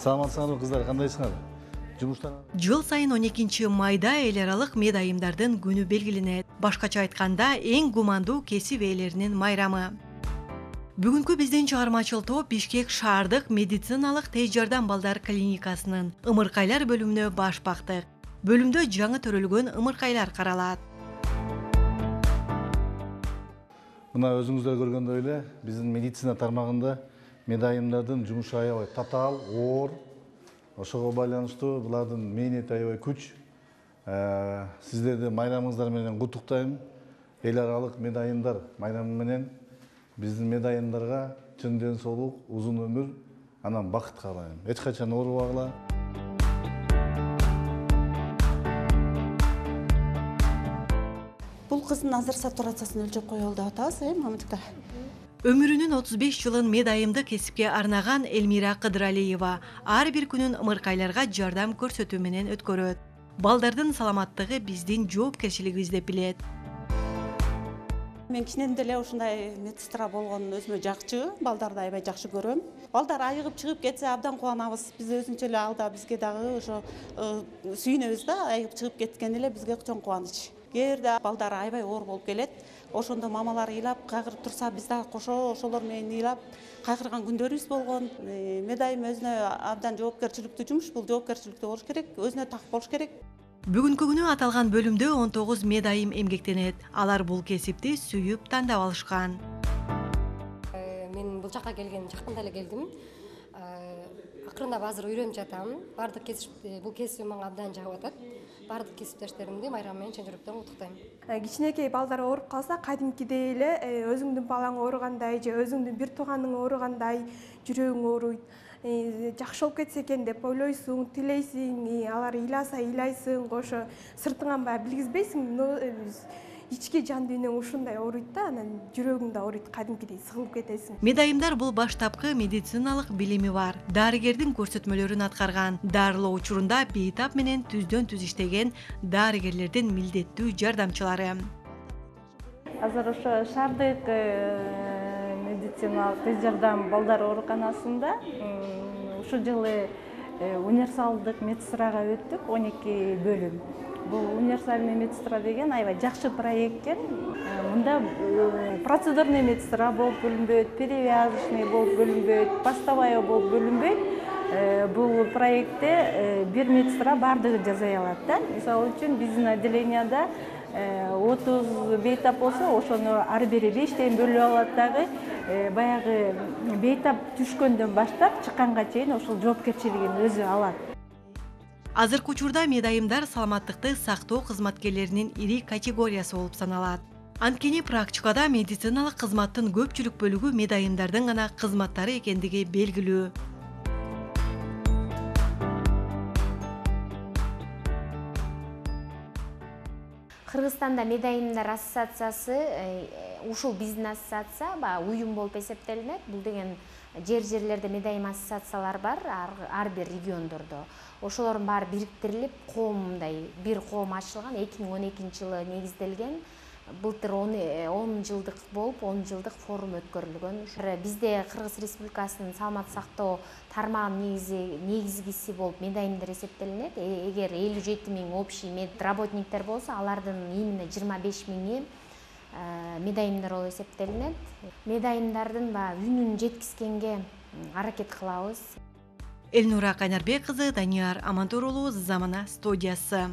Саламатсыңарбы кыздар, кандайсыңар? Жумуштан Жыл сайын 12 майда эл аралык медайымдардын күнү белгиленет. Башкача айтканда, эң гумандуу кесип ээлеринин майрамы. Бүгүнкү биздин чыгармачыл топ Бишкек шаардык медициналык тез жардам балдар клиникасынын ымыркайлар бөлүмүнө баш бактык. Бөлүмдө жаңы төрөлгөн ымыркайлар каралат. Мына өзүңүздөр көргөндөй эле биздин медицина тармагында медайымдардын жумушу аябай татаал, оор. Ошого байланыштуу булардын мээнети аябай күч. Сиздерди майрамыңыздар менен куттуктайм. Эл аралык медайымдар майрамы менен биздин медайымдарга чын ден соолук, узун өмүр, анан бакыт каалайм. Эч качан оорубагыла. Бул кыздын азыр сатурациясын өлчөп коелу деп атабыз, Мамытка. Өмүрүнүн 35 жылын медайымды кесипке арнаган Элмира Кыдыралиева ар бир күнүн ымыркайларга жардам көрсөтүү менен өткөрөт. Балдардын саламаттыгы биздин жоопкерчилигибиз деп билет. Мен кичинен деле ушундай медсестра болгон өзүмө жакчы, балдарды аябай жакшы көрөм. Балдар айыгып чыгып кетсе абдан кубанабыз. Биз өзүнчө эле алда бизге дагы ошо сүйүнөбүз да, айыгып чыгып кеткен эле бизге чоң кубаныч. Кээде балдар аябай оор болуп келет. Ошондо мамалар ыйлап кайгырып турса, биз дагы кошо ошолор менен ыйлап кайгырган күндөрүбүз болгон. Медайым өзүнө абдан жоопкерчиликтүү жумуш, бул жоопкерчиликтүү болуш керек, өзүнө так болуш керек. Бүгүнкү күнү аталган бөлүмдө 19 медайым эмгектенет. Алар бул кесипти сүйүп тандап алышкан. Мен бул жакка келген жактан эле келдим. Акырындап азыр үйрөнүп жатам. Бардык бул кесип мага абдан жагып атат. Бардык кесиптештеримди майрам менен чын жүрөктөн куттуктайм. Кичинекей балдар ооруп калса, кадимкидей эле өзүңдүн балаң ооругандай же өзүңдүн бир тууганың ооругандай жүрөгүң ооруйт. Жакшы болуп кетсе экен деп ойлойсуң, тилейсиң, алар ыйласа ыйлайсың, ошо сыртыңан баягы билгизбейсиң, ички жан дүйнөң ушундай ооруйт да, анан жүрөгүң да ооруйт, кадимкидей сыгылып кетесиң. Медайымдар бул баштапкы медициналык билими бар. Дарыгердин көрсөтмөлөрүн аткарган, дарылоо учурунда бейтап менен түздөн түз иштеген дарыгерлердин милдеттүү жардамчылары. Азыр ошо шаардык медициналык тез жардам балдар ооруканасында ушул жылы универсалдык медсестрага өттүк, 12 бөлүм. Бул универсальный медсестра деген аябай жакшы проект экен. Мында процедурный медсестра болуп бөлүнбөйт, перевязочный болуп бөлүнбөйт, постовая болуп бөлүнбөйт. Бул проектте бир медсестра бардыгын жасай алат да. Мисалы үчүн биздин отделенияда 30 бейтап болсо, ошону ар бири 5тен бөлүп алат дагы. Баягы бейтап түшкөндөн баштап чыкканга чейин ошол жоопкерчилигин өзү алат. Азыркы учурда медайымдар саламаттыкты сактоо кызматкерлеринин ири категориясы болуп саналат. Анткени практикада медициналык кызматтын көпчүлүк бөлүгү медайымдардын гана кызматтары экендиги белгилүү. Кыргызстанда медайымдар ассоциациясы ушул биздин ассоциация уюм болуп эсептелинет. Бул деген жерлерде медайым ассоциациялар бар, ар бир региондордо. Ошолордун баары бириктирилип, коомдай бир коом ачылган, 2012 жылы негизделген. Былтыр 10 жылдык болуп, 10 жылдык форум өткөрүлгөн. Бизде Кыргыз Республикасынын саламат сактоо тармагынын негизгиси болуп медайымдар эсептелинет. Эгер 57 000 общий медработниктер болсо, алардын именно 25 000 медайымдар болуп эсептелинет. Медайымдардын үнүн жеткизгенге аракет кылабыз. Элнура Кайнарбек кызы, Данияр Амантурулу, Замана студиясы.